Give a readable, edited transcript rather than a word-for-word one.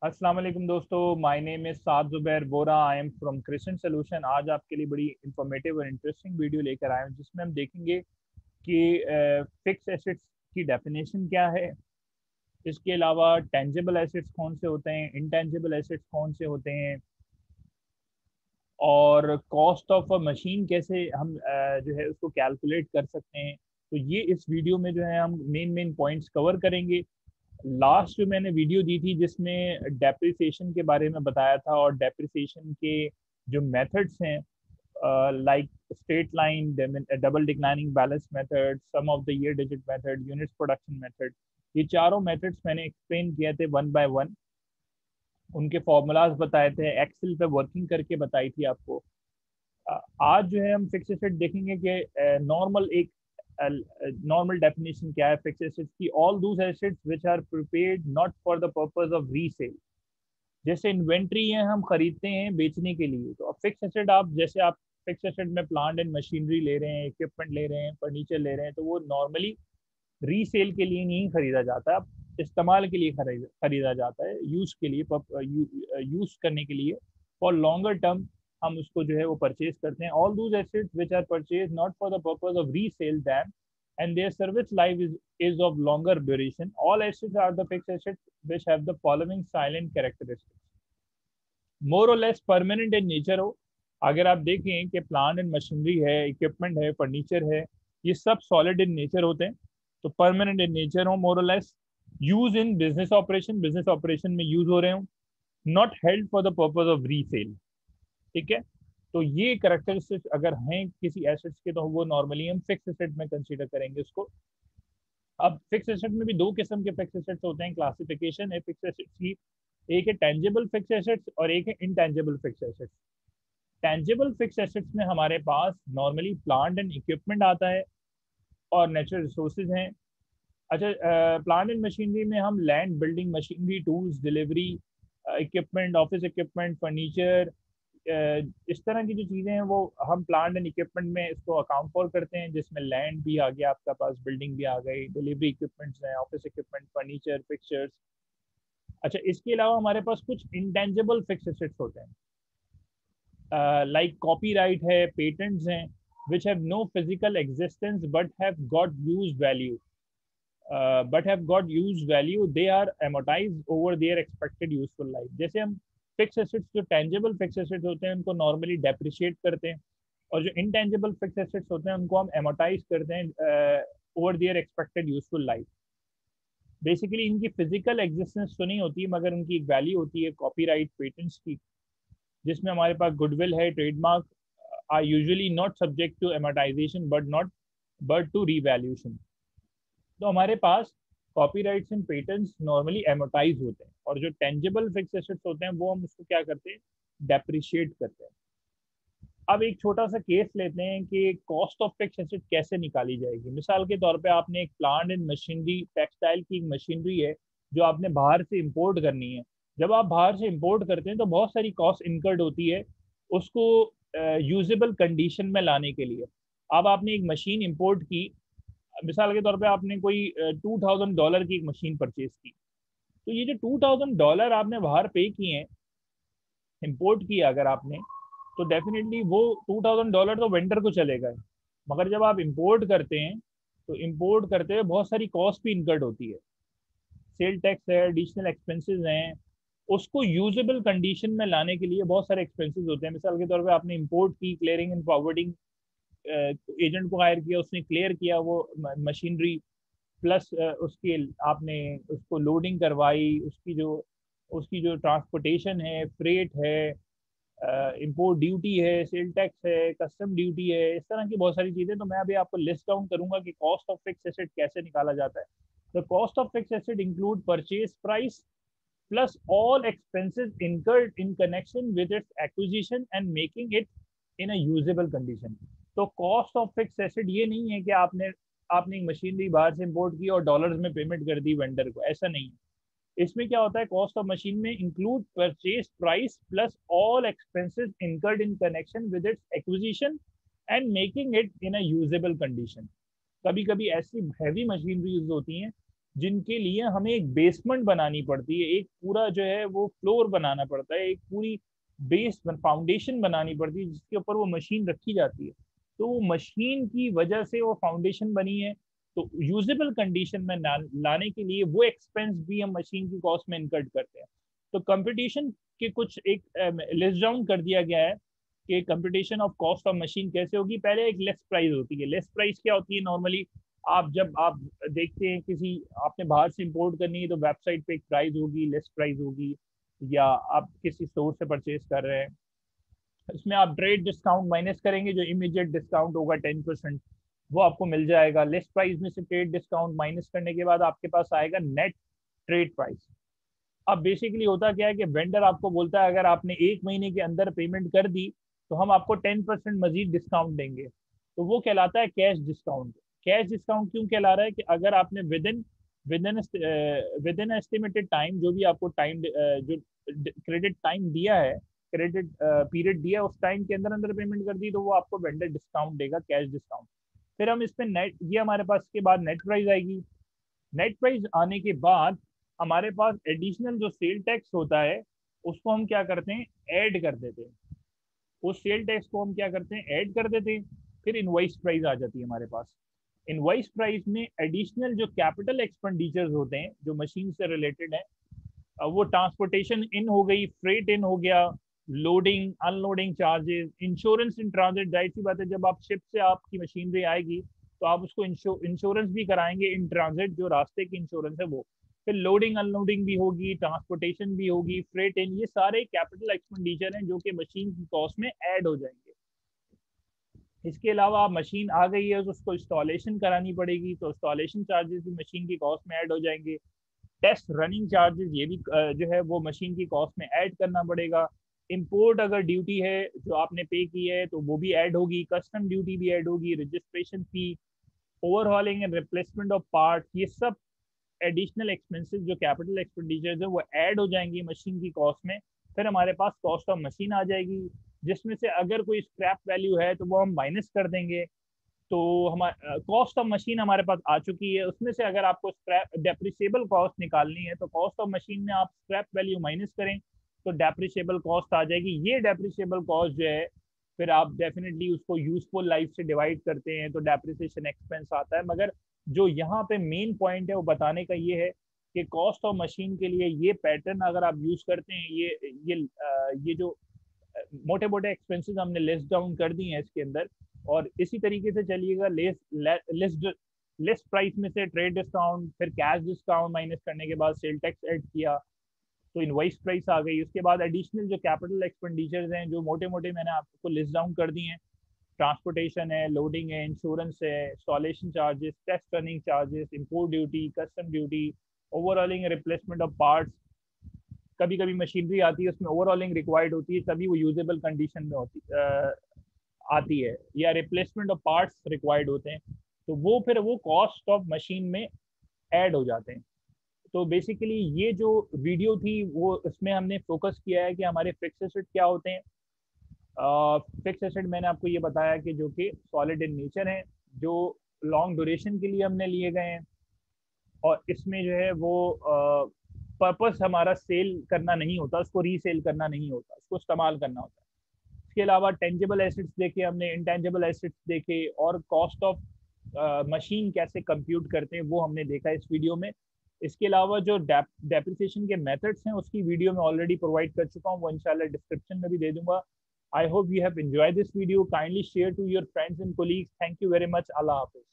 अस्सलाम वालेकुम दोस्तों, my name is Saad Zubair Bora. I am from crescent solution. आज आपके लिए बड़ी इंफॉर्मेटिव और इंटरेस्टिंग वीडियो लेकर आए हैं जिसमें हम देखेंगे कि फिक्स एसेट्स की डेफिनेशन क्या है। इसके अलावा टेंजिबल एसेट्स कौन से होते हैं, इंटेंजिबल एसेट्स कौन से होते हैं, और कॉस्ट ऑफ अ मशीन कैसे हम जो है उसको कैलकुलेट कर सकते हैं। तो ये इस वीडियो में जो है हम मेन मेन पॉइंट्स कवर करेंगे। लास्ट जो मैंने वीडियो दी थी जिसमें डेप्रिसिएशन के बारे में बताया था और डेप्रिसिएशन के जो मेथड्स हैं, like straight line, double declining balance method, sum of the year digit method, units production method, ये चारों मेथड्स मैंने एक्सप्लेन किए थे वन बाय वन। उनके फॉर्मूलाज बताए थे, एक्सेल पे वर्किंग करके बताई थी आपको। आज जो है हम फिक्स एसेट देखेंगे कि नॉर्मल एक नॉर्मल डेफिनेशन क्या है फिक्स एसेट्स की। All those assets which are prepared not for the purpose of resale. जैसे इन्वेंट्री है, हम खरीदते हैं बेचने के लिए। तो अब फिक्स एसेट, आप जैसे आप फिक्स एसेट में प्लांट एंड मशीनरी ले रहे हैं, इक्विपमेंट ले रहे हैं, फर्नीचर ले रहे हैं, तो वो नॉर्मली रीसेल के लिए नहीं खरीदा जाता, अब इस्तेमाल के लिए खरीदा जाता है, यूज के लिए, यूज करने के लिए। फॉर लॉन्गर टर्म हम उसको जो है वो परचेज करते हैं। All those assets which are purchase not for the purpose of resale them and their service life is of longer duration. All assets are the fixed assets which have the following silent characteristics. मोर और less permanent in nature हो। अगर आप देखें कि plant and machinery है, equipment है, furniture है, ये सब सॉलिड इन नेचर होते हैं, तो परमानेंट इन नेचर हो, मोर और less. Use in business operation में यूज हो रहे हो, not held for the purpose of resale. ठीक है। तो ये करेक्टरिस्टिक्स अगर हैं किसी एसेट्स के, तो वो नॉर्मली हम फिक्स एसेट में कंसीडर करेंगे उसको। अब फिक्स एसेट में भी दो किस्म के फिक्स एसेट्स होते हैं, क्लासिफिकेशन है फिक्स एसेट्स की। एक है टेंजिबल फिक्स एसेट्स और एक है intangible fix assets. Tangible fixed assets में हमारे पास नॉर्मली प्लांट एंड इक्विपमेंट आता है और नेचुरल रिसोर्सेज हैं। अच्छा, प्लांट एंड मशीनरी में हम land, building, machinery, tools, delivery equipment, office equipment, furniture, इस तरह की जो चीज़ें हैं वो हम प्लांट एंड इक्विपमेंट में इसको अकाउंट फॉर करते हैं, जिसमें लैंड भी आ गया आपका पास, बिल्डिंग भी आ गई, डिलीवरी इक्विपमेंट्स हैं, ऑफिस इक्विपमेंट, फर्नीचर, फिक्सचर्स। अच्छा, इसके अलावा हमारे पास कुछ इंटेंजिबल फिक्स एसेट्स होते हैं, लाइक कॉपीराइट है, पेटेंट्स हैं, which have no physical existence but have got used value, they are amortized over their expected useful life। जैसे हम फिक्स एसेट्स, जो टेंजिबल फिक्स एसेट्स होते हैं उनको नॉर्मली डेप्रिशिएट करते हैं, और जो इनटेंजिबल फिक्स एसेट्स होते हैं उनको हम एमोटाइज करते हैं over their expected useful life. Basically इनकी फिजिकल एग्जिस्टेंस तो नहीं होती, मगर उनकी एक वैल्यू होती है कॉपीराइट, पेटेंट्स की, जिसमें हमारे पास गुडविल है, trademark are usually not subject to amortization but to revaluation. तो हमारे पास copyrights and patents normally amortize होते हैं, और जो टेंजिबल फिक्स एसेट्स होते हैं वो हम उसको क्या करते हैं, डेप्रिशिएट करते हैं। अब एक छोटा सा केस लेते हैं कि कॉस्ट ऑफ फिक्स एसेट कैसे निकाली जाएगी। मिसाल के तौर पे आपने एक प्लांट एंड मशीनरी, टेक्सटाइल की एक मशीनरी है जो आपने बाहर से इंपोर्ट करनी है। जब आप बाहर से इंपोर्ट करते हैं तो बहुत सारी कॉस्ट इनकर्ड होती है उसको यूजेबल कंडीशन में लाने के लिए। अब आपने एक मशीन इंपोर्ट की, मिसाल के तौर पे आपने कोई $2000 की एक मशीन परचेज की, तो ये जो $2000 आपने बाहर पे किए हैं, इंपोर्ट किया अगर आपने, तो डेफिनेटली वो $2000 तो वेंडर को चलेगा। मगर जब आप इंपोर्ट करते हैं तो इंपोर्ट करते हुए बहुत सारी कॉस्ट भी इनकर्ड होती है, सेल टैक्स है, एडिशनल एक्सपेंसेस हैं। उसको यूजेबल कंडीशन में लाने के लिए बहुत सारे एक्सपेंसेस होते हैं। मिसाल के तौर पे आपने इंपोर्ट की, क्लियरिंग एंड फॉरवर्डिंग एजेंट को हायर किया, उसने क्लियर किया वो मशीनरी, प्लस उसके आपने उसको लोडिंग करवाई, उसकी जो ट्रांसपोर्टेशन है, फ्रेट है, इंपोर्ट ड्यूटी है, सेल टैक्स है, कस्टम ड्यूटी है, इस तरह की बहुत सारी चीज़ें। तो मैं अभी आपको लिस्ट डाउन करूंगा कि कॉस्ट ऑफ फिक्स एसेट कैसे निकाला जाता है। The cost of fix asset include purchase price plus all expenses incurred in connection with its acquisition and making it in a usable condition। तो कॉस्ट ऑफ फिक्स एसेट ये नहीं है कि आपने एक मशीनरी बाहर से इंपोर्ट की और डॉलर्स में पेमेंट कर दी वेंडर को, ऐसा नहीं है। इसमें क्या होता है, कॉस्ट ऑफ मशीन में include purchase price plus all expenses incurred in connection with its acquisition and making it in a usable condition. कभी कभी ऐसी हैवी मशीनरीज होती हैं जिनके लिए हमें एक बेसमेंट बनानी पड़ती है, एक पूरा जो है वो फ्लोर बनाना पड़ता है, एक पूरी बेस फाउंडेशन बनानी पड़ती है जिसके ऊपर वो मशीन रखी जाती है। तो वो मशीन की वजह से वो फाउंडेशन बनी है। तो यूजेबल कंडीशन में लाने के लिए वो एक्सपेंस भी हम मशीन की कॉस्ट में इनकर्ड करते हैं। तो कंपटीशन के कुछ एक लिस्ट डाउन कर दिया गया है कि competition of cost of machine कैसे होगी। पहले एक लेस प्राइस होती है। लेस प्राइस क्या होती है? नॉर्मली आप जब आप देखते हैं किसी, आपने बाहर से इंपोर्ट करनी है तो वेबसाइट पे एक प्राइस होगी, लेस प्राइस होगी, या आप किसी स्टोर से परचेज कर रहे हैं, इसमें आप ट्रेड डिस्काउंट माइनस करेंगे, जो इमीडिएट डिस्काउंट होगा 10%, वो आपको मिल जाएगा। लेस प्राइस में से ट्रेड डिस्काउंट माइनस करने के बाद आपके पास आएगा नेट ट्रेड प्राइस। अब बेसिकली होता क्या है कि वेंडर आपको बोलता है अगर आपने 1 महीने के अंदर पेमेंट कर दी तो हम आपको 10% मजीद डिस्काउंट देंगे, तो वो कहलाता है कैश डिस्काउंट। कैश डिस्काउंट क्यों कहला रहा है? कि अगर आपने with in with in estimated time, जो भी आपको टाइम जो क्रेडिट टाइम दिया है, क्रेडिट पीरियड दिया है, उस टाइम के अंदर अंदर पेमेंट कर दी तो वो आपको वेंडर डिस्काउंट देगा, कैश डिस्काउंट। फिर हम इस पे नेट, ये हमारे पास के बाद नेट प्राइस आएगी। नेट प्राइस आने के बाद हमारे पास एडिशनल जो सेल टैक्स होता है उसको हम क्या करते हैं, ऐड कर देते हैं। उस सेल टैक्स को हम क्या करते हैं, ऐड कर देते हैं। फिर इनवॉइस प्राइस आ जाती है हमारे पास। इनवॉइस प्राइस में एडिशनल जो कैपिटल एक्सपेंडिचर्स होते हैं जो मशीन से रिलेटेड है, वो ट्रांसपोर्टेशन इन हो गई, फ्रेट इन हो गया, loading unloading charges, insurance in transit. जाहिर सी बात है जब आप शिप से आपकी मशीनरी आएगी तो आप उसको इंश्योरेंस भी कराएंगे इन ट्रांजिट, जो रास्ते की इंश्योरेंस है वो। फिर लोडिंग अनलोडिंग भी होगी, ट्रांसपोर्टेशन भी होगी, फ्रेट इन, ये सारे कैपिटल एक्सपेंडिचर हैं जो कि मशीन की कॉस्ट में ऐड हो जाएंगे। इसके अलावा आप मशीन आ गई है तो उसको इंस्टॉलेशन करानी पड़ेगी, तो इंस्टॉलेशन चार्जेस भी मशीन की कॉस्ट में ऐड हो जाएंगे। टेस्ट रनिंग चार्जेस ये भी जो है वो मशीन की कॉस्ट में ऐड करना पड़ेगा। इंपोर्ट अगर ड्यूटी है जो आपने पे की है तो वो भी ऐड होगी, कस्टम ड्यूटी भी ऐड होगी, registration fee, overhauling and replacement of part, ये सब एडिशनल एक्सपेंसेस जो कैपिटल एक्सपेंडिचर्स है वो ऐड हो जाएंगी मशीन की कॉस्ट में। फिर हमारे पास कॉस्ट ऑफ मशीन आ जाएगी, जिसमें से अगर कोई स्क्रैप वैल्यू है तो वो हम माइनस कर देंगे। तो हमारा कॉस्ट ऑफ मशीन हमारे पास आ चुकी है। उसमें से अगर आपको स्क्रैप डेप्रिसिएबल कॉस्ट निकालनी है तो कॉस्ट ऑफ मशीन में आप स्क्रैप वैल्यू माइनस करें तो डेप्रिसिएबल कॉस्ट आ जाएगी। ये डेप्रिसिएबल कॉस्ट जो है फिर आप डेफिनेटली उसको यूजफुल लाइफ से डिवाइड करते हैं तो डेप्रिसिएशन एक्सपेंस आता है। मगर जो यहाँ पे मेन पॉइंट है वो बताने का ये है कि कॉस्ट ऑफ मशीन के लिए ये पैटर्न अगर आप यूज करते हैं, ये जो मोटे मोटे एक्सपेंसेस हमने लिस्ट डाउन कर दिए हैं इसके अंदर, और इसी तरीके से चलिएगा। लिस्ट प्राइस में से ट्रेड डिस्काउंट, फिर कैश डिस्काउंट माइनस करने के बाद सेल टैक्स ऐड किया तो इनवॉइस प्राइस आ गई। उसके बाद एडिशनल जो कैपिटल एक्सपेंडिचर्स हैं जो मोटे मोटे मैंने आपको लिस्ट डाउन कर दिए हैं, ट्रांसपोर्टेशन है, लोडिंग है, इंश्योरेंस है, installation charges, test running charges, import duty, custom duty, overhauling replacement of parts. कभी कभी मशीनरी आती है उसमें ओवरऑलिंग रिक्वायर्ड होती है तभी वो यूजेबल कंडीशन में आती है, या रिप्लेसमेंट ऑफ पार्ट्स रिक्वायर्ड होते हैं तो वो फिर वो कॉस्ट ऑफ मशीन में ऐड हो जाते हैं। तो बेसिकली ये जो वीडियो थी वो इसमें हमने फोकस किया है कि हमारे फिक्स एसेट क्या होते हैं। फिक्स एसेट मैंने आपको ये बताया कि जो कि सॉलिड इन नेचर है, जो लॉन्ग ड्यूरेशन के लिए हमने लिए गए हैं, और इसमें जो है वो पर्पस हमारा सेल करना नहीं होता, उसको रीसेल करना नहीं होता, उसको इस्तेमाल करना होता है। इसके अलावा टेंजिबल एसेट्स देखे हमने, इंटेंजिबल एसेट्स देखे, और कॉस्ट ऑफ मशीन कैसे कंप्यूट करते हैं वो हमने देखा इस वीडियो में। इसके अलावा जो डेप्रिसिएशन के मेथड्स हैं उसकी वीडियो में ऑलरेडी प्रोवाइड कर चुका हूँ, वो इंशाल्लाह डिस्क्रिप्शन में भी दे दूंगा। I hope you have enjoyed this video. Kindly share to your friends and colleagues. Thank you very much. अल्लाह हाफिज।